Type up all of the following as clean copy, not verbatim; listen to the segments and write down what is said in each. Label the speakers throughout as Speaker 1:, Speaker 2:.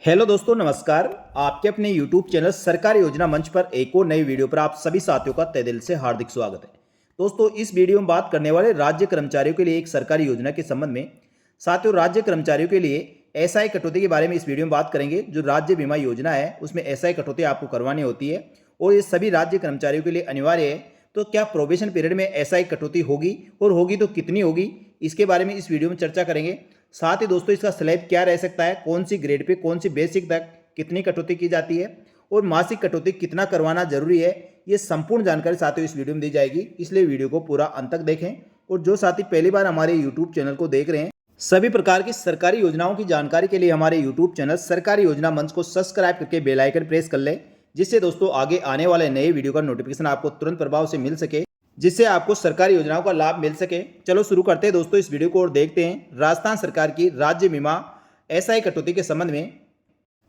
Speaker 1: Hello दोस्तों, नमस्कार। आपके अपने YouTube चैनल सरकारी योजना मंच पर एक और नई वीडियो पर आप सभी साथियों का तहे दिल से हार्दिक स्वागत है। दोस्तों, इस वीडियो में बात करने वाले राज्य कर्मचारियों के लिए एक सरकारी योजना के संबंध में। साथियों, राज्य कर्मचारियों के लिए एसआई कटौती के बारे में इस वीडियो में बात करेंगे। जो राज्य बीमा योजना है उसमें एसआई कटौती आपको करवानी होती है और ये सभी राज्य कर्मचारियों के लिए अनिवार्य है। तो क्या प्रोबेशन पीरियड में एसआई कटौती होगी और होगी तो कितनी होगी, इसके बारे में इस वीडियो में चर्चा करेंगे। साथ ही दोस्तों, इसका स्लैब क्या रह सकता है, कौन सी ग्रेड पे कौन सी बेसिक तक कितनी कटौती की जाती है और मासिक कटौती कितना करवाना जरूरी है, ये संपूर्ण जानकारी साथियों इस वीडियो में दी जाएगी। इसलिए वीडियो को पूरा अंत तक देखें। और जो साथी पहली बार हमारे यूट्यूब चैनल को देख रहे हैं, सभी प्रकार की सरकारी योजनाओं की जानकारी के लिए हमारे यूट्यूब चैनल सरकारी योजना मंच को सब्सक्राइब करके बेल आइकन प्रेस कर लें, जिससे दोस्तों आगे आने वाले नए वीडियो का नोटिफिकेशन आपको तुरंत प्रभाव से मिल सके, जिससे आपको सरकारी योजनाओं का लाभ मिल सके। चलो शुरू करते हैं दोस्तों इस वीडियो को और देखते हैं राजस्थान सरकार की राज्य बीमा एसआई कटौती के संबंध में।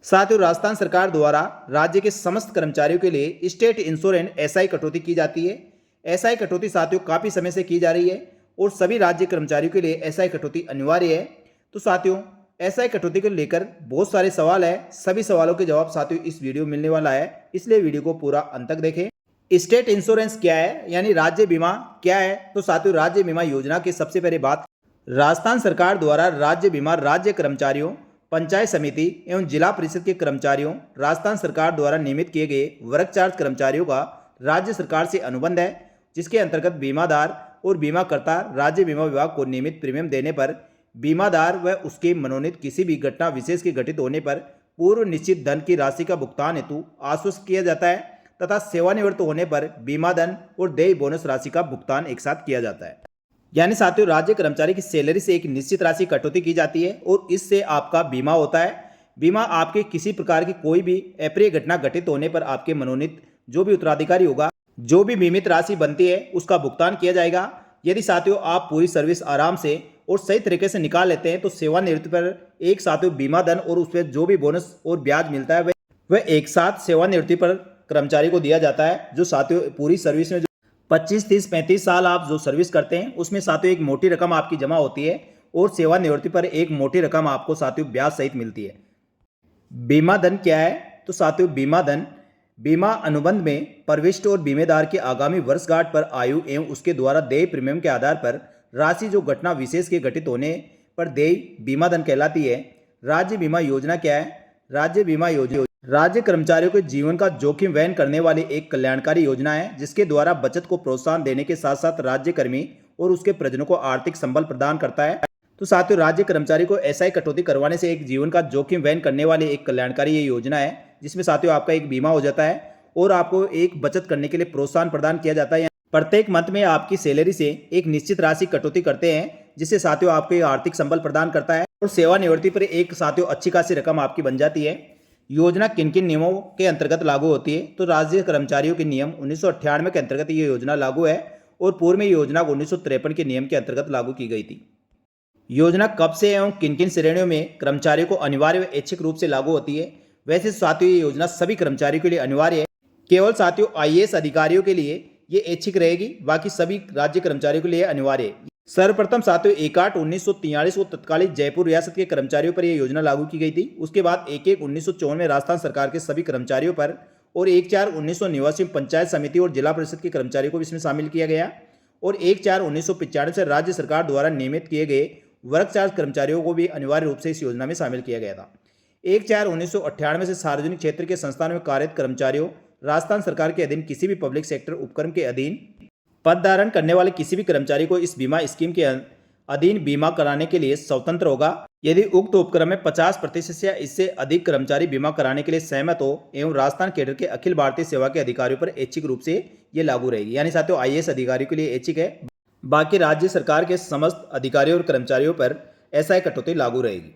Speaker 1: साथियों, राजस्थान सरकार द्वारा राज्य के समस्त कर्मचारियों के लिए स्टेट इंश्योरेंस एसआई कटौती की जाती है। एसआई कटौती साथियों काफी समय से की जा रही है और सभी राज्य कर्मचारियों के लिए एसआई कटौती अनिवार्य है। तो साथियों, एसआई कटौती को लेकर बहुत सारे सवाल है, सभी सवालों के जवाब साथियों इस वीडियो में मिलने वाला है, इसलिए वीडियो को पूरा अंत तक देखें। स्टेट इंश्योरेंस क्या है, यानी राज्य बीमा क्या है? तो साथियों, राज्य बीमा योजना की सबसे पहले बात, राजस्थान सरकार द्वारा राज्य बीमा राज्य कर्मचारियों, पंचायत समिति एवं जिला परिषद के कर्मचारियों, राजस्थान सरकार द्वारा नियमित किए गए वर्क चार्ज कर्मचारियों का राज्य सरकार से अनुबंध है, जिसके अंतर्गत बीमादार और बीमाकर्ता राज्य बीमा विभाग को नियमित प्रीमियम देने पर बीमादार व उसके मनोनीत किसी भी घटना विशेष के घटित होने पर पूर्व निश्चित धन की राशि का भुगतान हेतु आश्वस्त किया जाता है तथा सेवानिवृत्त होने पर बीमा धन और देय बोनस राशि का भुगतान एक साथ किया जाता है। यानी साथियों, राज्य कर्मचारी की सैलरी से एक निश्चित राशि कटौती की जाती है और इससे आपका बीमा होता है। बीमा आपके किसी प्रकार की कोई भी अप्रिय घटना घटित होने पर आपके मनोनीत जो भी उत्तराधिकारी होगा, जो भी बीमित राशि बनती है उसका भुगतान किया जाएगा। यदि साथियों आप पूरी सर्विस आराम से और सही तरीके से निकाल लेते हैं तो सेवानिवृत्ति पर एक साथियों बीमा धन और उस पर जो भी बोनस और ब्याज मिलता है वह एक साथ सेवानिवृत्ति पर कर्मचारी को दिया जाता है। जो साथियों पूरी सर्विस में जो 25, 30, 35 साल आप जो सर्विस करते हैं उसमें साथियों एक मोटी रकम आपकी जमा होती है और सेवानिवृत्ति पर एक मोटी रकम आपको साथियों ब्याज सहित मिलती है। बीमा धन क्या है? तो साथियों, बीमा धन बीमा अनुबंध में प्रविष्ट और बीमेदार के आगामी वर्षगांठ पर आयु एवं उसके द्वारा देय प्रीमियम के आधार पर राशि जो घटना विशेष के घटित होने पर देय बीमा धन कहलाती है। राज्य बीमा योजना क्या है? राज्य बीमा योजना राज्य कर्मचारियों के जीवन का जोखिम वहन करने वाली एक कल्याणकारी योजना है, जिसके द्वारा बचत को प्रोत्साहन देने के साथ साथ राज्य कर्मी और उसके परिजनों को आर्थिक संबल प्रदान करता है। तो साथियों, राज्य कर्मचारी को एसआई कटौती करवाने से एक जीवन का जोखिम वहन करने वाली एक कल्याणकारी ये योजना है, जिसमें साथियों आपका एक बीमा हो जाता है और आपको एक बचत करने के लिए प्रोत्साहन प्रदान किया जाता है। प्रत्येक मंथ में आपकी सैलरी से एक निश्चित राशि कटौती करते हैं, जिससे साथियों आपको आर्थिक संबल प्रदान करता है और सेवानिवृत्ति पर एक साथियों अच्छी खासी रकम आपकी बन जाती है। योजना किन किन नियमों के अंतर्गत लागू होती है? तो राज्य कर्मचारियों के नियम 1998 के अंतर्गत ये योजना लागू है और पूर्व में योजना 1953 के नियम के अंतर्गत लागू की गई थी। योजना कब से एवं किन किन श्रेणियों में कर्मचारियों को अनिवार्य व ऐच्छिक रूप से लागू होती है? वैसे साथियों, ये योजना सभी कर्मचारियों के लिए अनिवार्य है। केवल साथियों आईएएस अधिकारियों के लिए ये ऐच्छिक रहेगी, बाकी सभी राज्य कर्मचारियों के लिए अनिवार्य है। सर्वप्रथम साथियों 1/8/1943 को तत्कालीन जयपुर रियासत के कर्मचारियों पर यह योजना लागू की गई थी। उसके बाद 1/1/1954 में राजस्थान सरकार के सभी कर्मचारियों पर और 1/4/1989 में पंचायत समिति और जिला परिषद के कर्मचारियों को इसमें शामिल किया गया और 1/4/1995 से राज्य सरकार द्वारा नियमित किए गए वर्क चार्ज कर्मचारियों को भी अनिवार्य रूप से इस योजना में शामिल किया गया था। 1/4/1998 से सार्वजनिक क्षेत्र के संस्थानों में कार्यरत कर्मचारियों राजस्थान सरकार के अधीन किसी भी पब्लिक सेक्टर उपक्रम के अधीन पद धारण करने वाले किसी भी कर्मचारी को इस बीमा स्कीम के अधीन बीमा कराने के लिए स्वतंत्र होगा। यदि उक्त उपक्रम में 50% या इससे अधिक कर्मचारी बीमा कराने के लिए सहमत हो एवं राजस्थान कैडर के अखिल भारतीय सेवा के अधिकारियों पर ऐच्छिक रूप से ये लागू रहेगी। यानी साथियों आईएएस अधिकारियों के लिए ऐच्छिक है, बाकी राज्य सरकार के समस्त अधिकारियों और कर्मचारियों पर एसआई कटौती लागू रहेगी।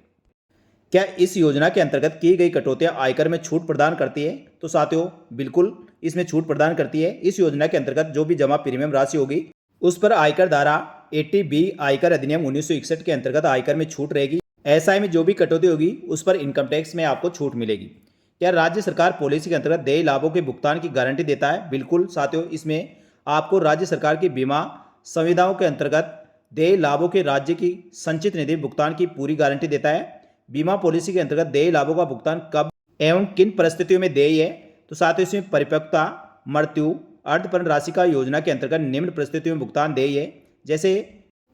Speaker 1: क्या इस योजना के अंतर्गत की गई कटौतियां आयकर में छूट प्रदान करती है? तो साथियों बिल्कुल इसमें छूट प्रदान करती है। इस योजना के अंतर्गत जो भी जमा प्रीमियम राशि होगी उस पर आयकर धारा 80B आयकर अधिनियम 1961 के अंतर्गत आयकर में छूट रहेगी। एसआई में जो भी कटौती होगी उस पर इनकम टैक्स में आपको छूट मिलेगी। क्या राज्य सरकार पॉलिसी के अंतर्गत देय लाभों के भुगतान की गारंटी देता है? बिल्कुल साथियों, इसमें आपको राज्य सरकार की बीमा संविधाओं के अंतर्गत देय लाभों के राज्य की संचित निधि भुगतान की पूरी गारंटी देता है। बीमा पॉलिसी के अंतर्गत देय लाभों का भुगतान कब एवं किन परिस्थितियों में देय है। तो साथ ही इसमें परिपक्वता, मृत्यु, अर्धपरण राशि का योजना के अंतर्गत निम्न परिस्थितियों में भुगतान देय है। जैसे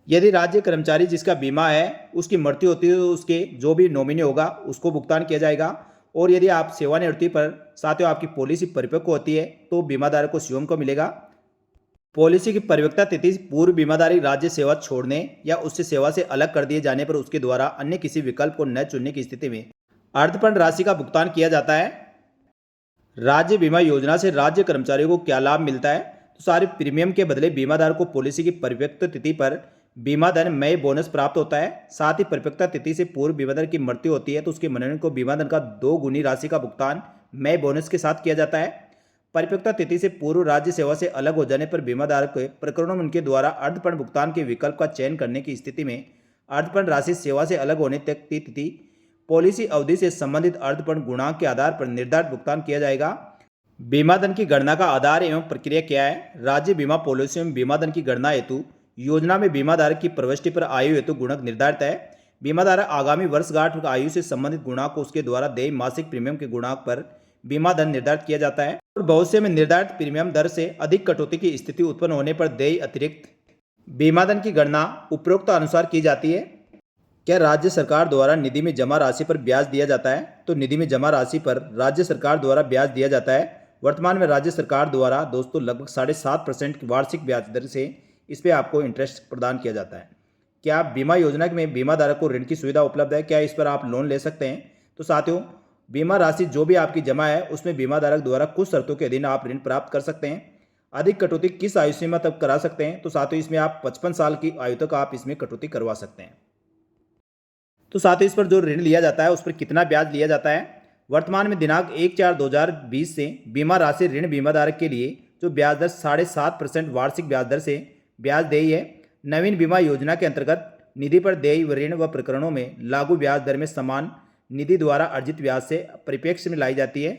Speaker 1: यदि राज्य कर्मचारी जिसका बीमा है उसकी मृत्यु होती है तो उसके जो भी नॉमिनी होगा उसको भुगतान किया जाएगा। और यदि आप सेवानिवृत्ति पर साथियों आपकी पॉलिसी परिपक्व होती है तो बीमाधारक को स्वयं को मिलेगा। पॉलिसी की परिपक्वता तिथि पूर्व बीमाधारी राज्य सेवा छोड़ने या उससे सेवा से अलग कर दिए जाने पर उसके द्वारा अन्य किसी विकल्प को न चुनने की स्थिति में अर्धपरण राशि का भुगतान किया जाता है। राज्य बीमा योजना से राज्य कर्मचारियों को क्या लाभ मिलता है। तो सारे प्रीमियम के बदले बीमाधारक को पॉलिसी की परिपक्वता तिथि पर बीमा धन मई बोनस प्राप्त होता है। साथ ही परिपक्वता तिथि से पूर्व बीमाधारक की मृत्यु होती है तो उसके मनोनयन को बीमा धन का 2 गुनी राशि का भुगतान मई बोनस के साथ किया जाता है। परिपक्वता तिथि से पूर्व राज्य सेवा से अलग हो जाने पर बीमाधारक के प्रकरणों में उनके द्वारा अर्धपरण भुगतान के विकल्प का चयन करने की स्थिति में अर्धपरण राशि सेवा से अलग होने तक की तिथि पॉलिसी अवधि से संबंधित अर्धपरण गुणांक के आधार पर निर्धारित भुगतान किया जाएगा। बीमा धन की गणना का आधार एवं प्रक्रिया क्या है। राज्य बीमा पॉलिसी में बीमा धन की गणना हेतु योजना में बीमाधारक की प्रविष्टि पर आयु हेतु गुणक निर्धारित है। बीमाधारक आगामी वर्षगांठ आयु से संबंधित गुणांक को उसके द्वारा देय मासिक प्रीमियम के गुणांक पर बीमा धन निर्धारित किया जाता है। और भविष्य में निर्धारित प्रीमियम दर से अधिक कटौती की स्थिति उत्पन्न होने पर देय अतिरिक्त बीमा धन की गणना उपरोक्त अनुसार की जाती है। क्या राज्य सरकार द्वारा निधि में जमा राशि पर ब्याज दिया जाता है। तो निधि में जमा राशि पर राज्य सरकार द्वारा ब्याज दिया जाता है। वर्तमान में राज्य सरकार द्वारा दोस्तों लगभग 7.5% की वार्षिक ब्याज दर से इस पर आपको इंटरेस्ट प्रदान किया जाता है। क्या बीमा योजना में बीमाधारक को ऋण की सुविधा उपलब्ध है, क्या इस पर आप लोन ले सकते हैं। तो साथियों बीमा राशि जो भी आपकी जमा है उसमें बीमाधारक द्वारा कुछ शर्तों के अधीन आप ऋण प्राप्त कर सकते हैं। अधिक कटौती किस आयु सीमा तक करा सकते हैं। तो साथियों इसमें आप 55 साल की आयु तक आप इसमें कटौती करवा सकते हैं। तो साथियों इस पर जो ऋण लिया जाता है उस पर कितना ब्याज लिया जाता है। वर्तमान में दिनांक 1/4/2020 से बीमा राशि ऋण बीमाधारक के लिए जो ब्याज दर 7.5% वार्षिक ब्याज दर से ब्याज देय है। नवीन बीमा योजना के अंतर्गत निधि पर देय ऋण व प्रकरणों में लागू ब्याज दर में समान निधि द्वारा अर्जित ब्याज से परिप्रेक्ष्य में लाई जाती है।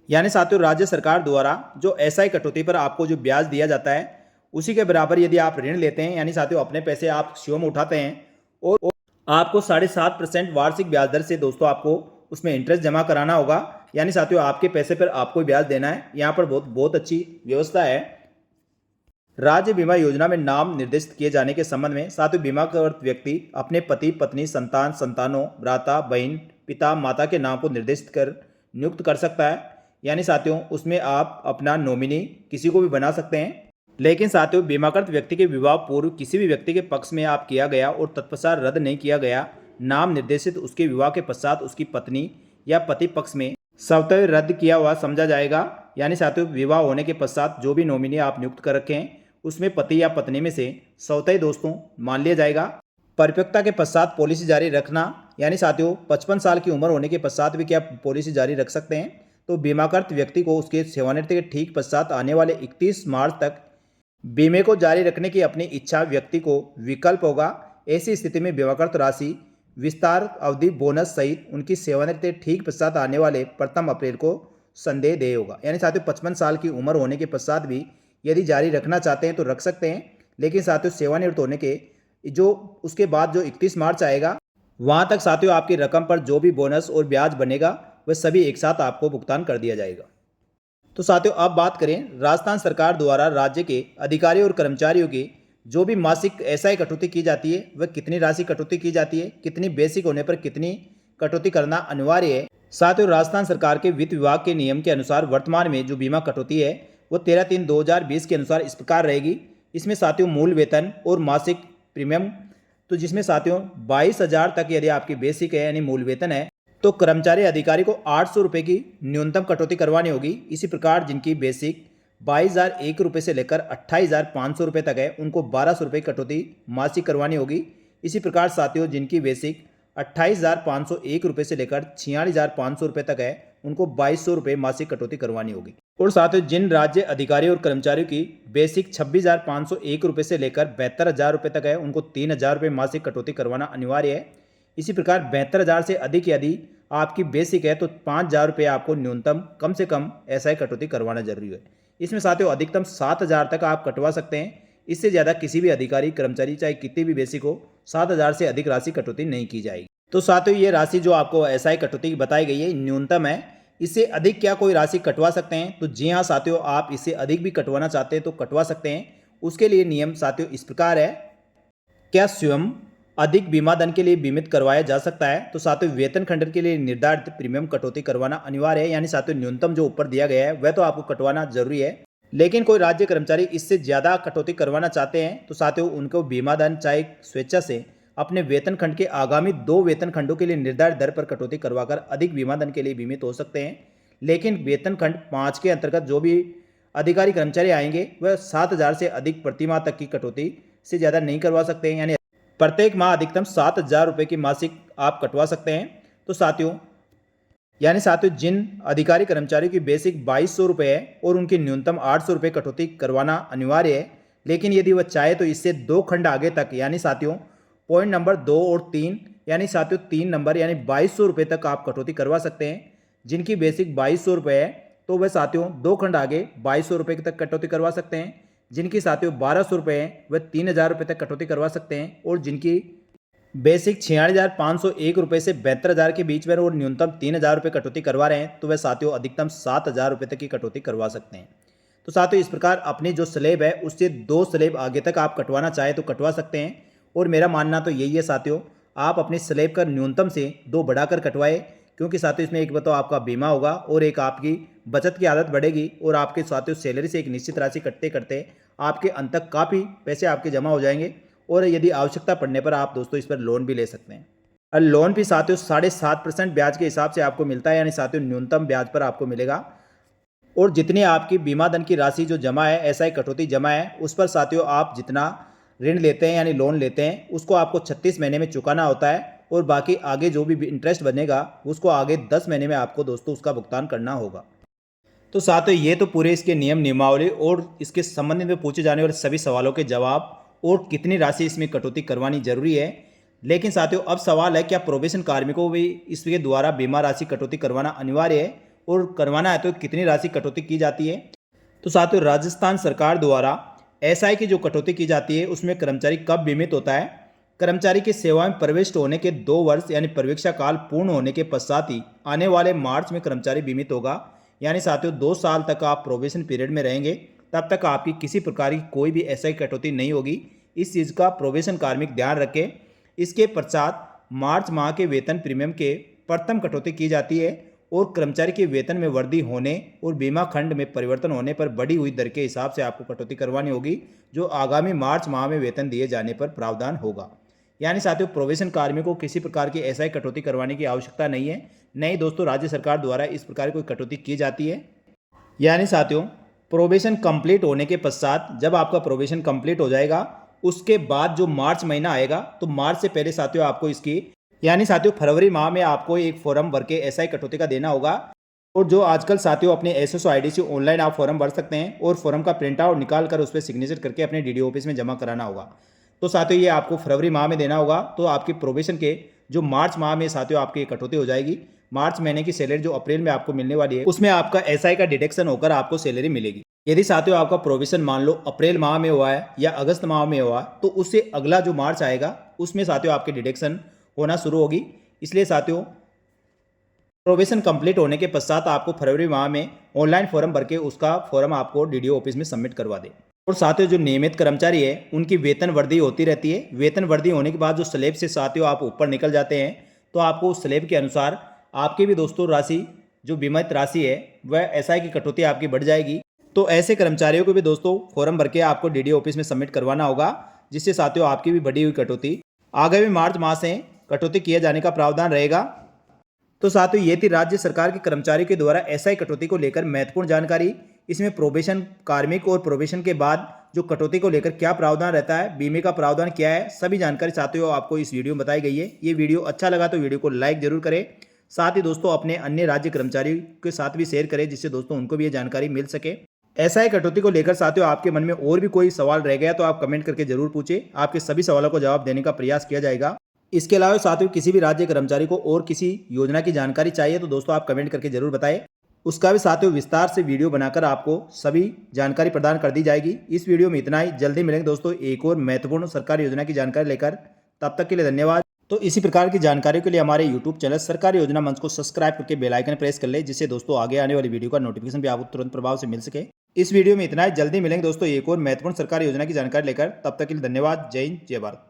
Speaker 1: यानी साथियों राज्य सरकार द्वारा जो एसआई कटौती पर आपको जो ब्याज दिया जाता है उसी के बराबर यदि आप ऋण लेते हैं, यानी साथियों अपने पैसे आप स्वयं उठाते हैं और आपको 7.5% वार्षिक ब्याज दर से दोस्तों आपको उसमें इंटरेस्ट जमा कराना होगा। यानी साथियों आपके पैसे पर आपको ब्याज देना है। यहाँ पर बहुत अच्छी व्यवस्था है। राज्य बीमा योजना में नाम निर्दिष्ट किए जाने के संबंध में साथियों बीमाकृत व्यक्ति अपने पति, पत्नी, संतान, संतानों, भ्राता, बहन, पिता, माता के नाम को निर्दिष्ट कर नियुक्त कर सकता है। यानी साथियों उसमें आप अपना नॉमिनी किसी को भी बना सकते हैं। लेकिन साथियों बीमाकृत व्यक्ति के विवाह पूर्व किसी भी व्यक्ति के पक्ष में आप किया गया और तत्पश्चात रद्द नहीं किया गया नाम निर्देशित उसके विवाह के पश्चात उसकी पत्नी या पति पक्ष में स्वतः रद्द किया हुआ समझा जाएगा। यानी साथियों विवाह होने के पश्चात जो भी नॉमिनी आप नियुक्त कर रखे हैं उसमें पति या पत्नी में से स्वतः दोस्तों मान लिया जाएगा। परिपक्वता के पश्चात पॉलिसी जारी रखना, यानी साथियों 55 साल की उम्र होने के पश्चात भी क्या पॉलिसी जारी रख सकते हैं। तो बीमाकृत व्यक्ति को उसके सेवानिवृत्ति के ठीक पश्चात आने वाले 31 मार्च तक बीमे को जारी रखने की अपनी इच्छा व्यक्ति को विकल्प होगा। ऐसी स्थिति में बीमाकृत राशि विस्तार अवधि बोनस सहित उनकी सेवानिवृत्ति ठीक पश्चात आने वाले 1 अप्रैल को संदेह देय होगा। यानी साथियों 55 साल की उम्र होने के पश्चात भी यदि जारी रखना चाहते हैं तो रख सकते हैं। लेकिन साथियों सेवानिवृत्त होने के जो उसके बाद जो 31 मार्च आएगा वहाँ तक साथियों आपकी रकम पर जो भी बोनस और ब्याज बनेगा वह सभी एक साथ आपको भुगतान कर दिया जाएगा। तो साथियों अब बात करें राजस्थान सरकार द्वारा राज्य के अधिकारियों और कर्मचारियों की जो भी मासिक एसआई कटौती की जाती है वह कितनी राशि कटौती की जाती है, कितनी बेसिक होने पर कितनी कटौती करना अनिवार्य है। साथियों राजस्थान सरकार के वित्त विभाग के नियम के अनुसार वर्तमान में जो बीमा कटौती है वो 13/3/2020 के अनुसार इस प्रकार रहेगी। इसमें साथियों मूल वेतन और मासिक प्रीमियम, तो जिसमें साथियों 22,000 तक यदि आपकी बेसिक है यानी मूल वेतन है तो कर्मचारी अधिकारी को 800 रुपये की न्यूनतम कटौती करवानी होगी। इसी प्रकार जिनकी बेसिक 22,001 रुपये से लेकर 28,500 रुपये तक है उनको 1,200 रुपये कटौती मासिक करवानी होगी। इसी प्रकार साथियों जिनकी बेसिक 28,501 रुपये से लेकर 46,500 रुपये तक है उनको 2,200 रुपये मासिक कटौती करवानी होगी। और साथियों जिन राज्य अधिकारियों और कर्मचारियों की बेसिक 26,501 रुपये से लेकर 72,000 रुपये तक है उनको 3,000 रुपये मासिक कटौती करवाना अनिवार्य है। इसी प्रकार 72,000 से अधिक यदि आपकी बेसिक है तो 5,000 रुपये आपको न्यूनतम कम से कम एसआई कटौती करवाना जरूरी है। इसमें साथियों अधिकतम 7,000 तक आप कटवा सकते हैं। इससे ज़्यादा किसी भी अधिकारी कर्मचारी चाहे कितनी भी बेसिक हो 7,000 से अधिक राशि कटौती नहीं की जाएगी। तो साथियों ये राशि जो आपको एसआई कटौती की बताई गई है न्यूनतम है, इससे अधिक क्या कोई राशि कटवा सकते हैं? तो जी हाँ साथियों, आप इससे अधिक भी कटवाना चाहते हैं तो कटवा सकते हैं। उसके लिए नियम साथियों इस प्रकार है। क्या स्वयं अधिक बीमा धन के लिए बीमित करवाया जा सकता है? तो साथियों वेतन खंड के लिए निर्धारित प्रीमियम कटौती करवाना अनिवार्य है, यानी साथियों न्यूनतम जो ऊपर दिया गया है वह तो आपको कटवाना जरूरी है। लेकिन कोई राज्य कर्मचारी इससे ज़्यादा कटौती करवाना चाहते हैं तो साथियों उनको बीमा धन चाहे स्वेच्छा से अपने वेतन खंड के आगामी 2 वेतन खंडों के लिए निर्धारित दर पर कटौती करवाकर अधिक बीमा धन के लिए बीमित हो सकते हैं। लेकिन वेतन खंड 5 के अंतर्गत जो भी अधिकारी कर्मचारी आएंगे वह 7,000 से अधिक प्रति माह तक की कटौती से ज़्यादा नहीं करवा सकते हैं, यानी प्रत्येक माह अधिकतम 7,000 रुपये की मासिक आप कटवा सकते हैं। तो साथियों जिन अधिकारी कर्मचारियों की बेसिक 2,200 रुपये है और उनकी न्यूनतम 800 रुपये कटौती करवाना अनिवार्य है, लेकिन यदि वह चाहे तो इससे 2 खंड आगे तक, यानी साथियों पॉइंट नंबर 2 और 3, यानी साथियों 3 नंबर यानी 2,200 रुपये तक आप कटौती करवा सकते हैं। जिनकी बेसिक 2,200 रुपये है तो वह साथियों 2 खंड आगे 2,200 रुपये तक कटौती करवा सकते हैं। जिनकी साथियों 1,200 रुपये है वह 3,000 रुपये तक कटौती करवा सकते हैं, और जिनकी बेसिक 46,501 रुपये से 72,000 के बीच में और न्यूनतम 3,000 रुपये कटौती करवा रहे हैं तो वह साथियों अधिकतम 7,000 रुपये तक की कटौती करवा सकते हैं। तो साथियों इस प्रकार अपनी जो स्लेब है उससे 2 स्लेब आगे तक आप कटवाना चाहे तो कटवा सकते हैं, और मेरा मानना तो यही है साथियों, आप अपनी स्लेब का न्यूनतम से 2 बढ़ाकर कटवाए, क्योंकि साथियों इसमें एक तो आपका बीमा होगा और एक आपकी बचत की आदत बढ़ेगी, और आपके साथियों सैलरी से एक निश्चित राशि कटते करते आपके अंत तक काफ़ी पैसे आपके जमा हो जाएंगे, और यदि आवश्यकता पड़ने पर आप दोस्तों इस पर लोन भी ले सकते हैं। और लोन भी साथियों 7.5% ब्याज के हिसाब से आपको मिलता है, यानी साथियों न्यूनतम ब्याज पर आपको मिलेगा। और जितनी आपकी बीमा धन की राशि जो जमा है, एसआई कटौती जमा है, उस पर साथियों आप जितना ऋण लेते हैं यानी लोन लेते हैं उसको आपको 36 महीने में चुकाना होता है, और बाकी आगे जो भी इंटरेस्ट बनेगा उसको आगे 10 महीने में आपको दोस्तों उसका भुगतान करना होगा। तो साथियों ये तो पूरे इसके नियम नियमावली और इसके संबंधित में पूछे जाने वाले सभी सवालों के जवाब और कितनी राशि इसमें कटौती करवानी जरूरी है। लेकिन साथियों अब सवाल है क्या प्रोबेशन कार्मिकों को भी इसके द्वारा बीमा राशि कटौती करवाना अनिवार्य है, और करवाना है तो कितनी राशि कटौती की जाती है? तो साथियों राजस्थान सरकार द्वारा एसआई की जो कटौती की जाती है उसमें कर्मचारी कब बीमित होता है? कर्मचारी की सेवा में प्रविष्ट होने के 2 वर्ष यानी प्रवीक्षा काल पूर्ण होने के पश्चात ही आने वाले मार्च में कर्मचारी बीमित होगा, यानी साथियों 2 साल तक आप प्रोबेशन पीरियड में रहेंगे, तब तक आपकी किसी प्रकार की कोई भी एसआई कटौती नहीं होगी। इस चीज़ का प्रोबेशन कार्मिक ध्यान रखें। इसके पश्चात मार्च माह के वेतन प्रीमियम के प्रथम कटौती की जाती है, और कर्मचारी के वेतन में वृद्धि होने और बीमा खंड में परिवर्तन होने पर बढ़ी हुई दर के हिसाब से आपको कटौती करवानी होगी, जो आगामी मार्च माह में वेतन दिए जाने पर प्रावधान होगा। यानी साथियों प्रोबेशन कार्मिकों को किसी प्रकार की एसआई कटौती करवाने की आवश्यकता नहीं है। नहीं दोस्तों, राज्य सरकार द्वारा इस प्रकार की कोई कटौती की जाती है। यानी साथियों प्रोबेशन कंप्लीट होने के पश्चात जब आपका प्रोबेशन कंप्लीट हो जाएगा उसके बाद जो मार्च महीना आएगा तो मार्च से पहले साथियों आपको इसकी, यानी साथियों फरवरी माह में आपको एक फॉर्म भर के एसआई कटौती का देना होगा। और जो आजकल साथियों अपने एसएसओ आईडी से ऑनलाइन आप फॉर्म भर सकते हैं, और फॉर्म का प्रिंट आउट निकाल कर उस पर सिग्नेचर करके अपने डीडीओ ऑफिस में जमा कराना होगा। तो साथियों ये आपको फरवरी माह में देना होगा, तो आपके प्रोबेशन के जो मार्च माह में साथियों आपकी कटौती हो जाएगी। मार्च महीने की सैलरी जो अप्रैल में आपको मिलने वाली है उसमें आपका एसआई का डिडक्शन होकर आपको सैलरी मिलेगी। यदि साथियों आपका प्रोविजन मान लो अप्रैल माह में हुआ है या अगस्त माह में हुआ, तो उससे अगला जो मार्च आएगा उसमें साथियों आपके डिडक्शन होना शुरू होगी। इसलिए साथियों प्रोविजन कंप्लीट होने के पश्चात आपको फरवरी माह में ऑनलाइन फॉर्म भर के उसका फॉर्म आपको डीडीओ ऑफिस में सबमिट करवा दे। और साथियों जो नियमित कर्मचारी है उनकी वेतन वृद्धि होती रहती है। वेतन वृद्धि होने के बाद जो स्लेब से साथियों आप ऊपर निकल जाते हैं तो आपको उस स्लेब के अनुसार आपकी भी दोस्तों राशि जो बीमित राशि है वह एसआई की कटौती आपकी बढ़ जाएगी। तो ऐसे कर्मचारियों को भी दोस्तों फॉर्म भर के आपको डीडीओ ऑफिस में सबमिट करवाना होगा, जिससे साथियों आपकी भी बढ़ी हुई कटौती आगामी मार्च माह से कटौती किए जाने का प्रावधान रहेगा। तो साथियों ये थी राज्य सरकार के कर्मचारियों के द्वारा एसआई कटौती को लेकर महत्वपूर्ण जानकारी। इसमें प्रोबेशन कार्मिक और प्रोबेशन के बाद जो कटौती को लेकर क्या प्रावधान रहता है, बीमे का प्रावधान क्या है, सभी जानकारी साथियों आपको इस वीडियो में बताई गई है। ये वीडियो अच्छा लगा तो वीडियो को लाइक जरूर करें, साथ ही दोस्तों अपने अन्य राज्य कर्मचारियों के साथ भी शेयर करें, जिससे दोस्तों उनको भी ये जानकारी मिल सके। एसआई कटौती को लेकर साथियों आपके मन में और भी कोई सवाल रह गया तो आप कमेंट करके जरूर पूछें, आपके सभी सवालों को जवाब देने का प्रयास किया जाएगा। इसके अलावा साथियों किसी भी राज्य कर्मचारी को और किसी योजना की जानकारी चाहिए तो दोस्तों आप कमेंट करके जरूर बताएं, उसका भी साथियों विस्तार से वीडियो बनाकर आपको सभी जानकारी प्रदान कर दी जाएगी। इस वीडियो में इतना ही, जल्दी मिलेंगे दोस्तों एक और महत्वपूर्ण सरकारी योजना की जानकारी लेकर। तब तक के लिए धन्यवाद। तो इसी प्रकार की जानकारी के लिए हमारे यूट्यूब चैनल सरकारी योजना मंच को सब्सक्राइब करके बेल आइकन प्रेस कर ले, जिससे दोस्तों आगे आने वाली वीडियो का नोटिफिकेशन भी आपको तुरंत प्रभाव से मिल सके। इस वीडियो में इतना ही, जल्दी मिलेंगे दोस्तों एक और महत्वपूर्ण सरकारी योजना की जानकारी लेकर। तब तक के लिए धन्यवाद। जय हिंद, जय भारत।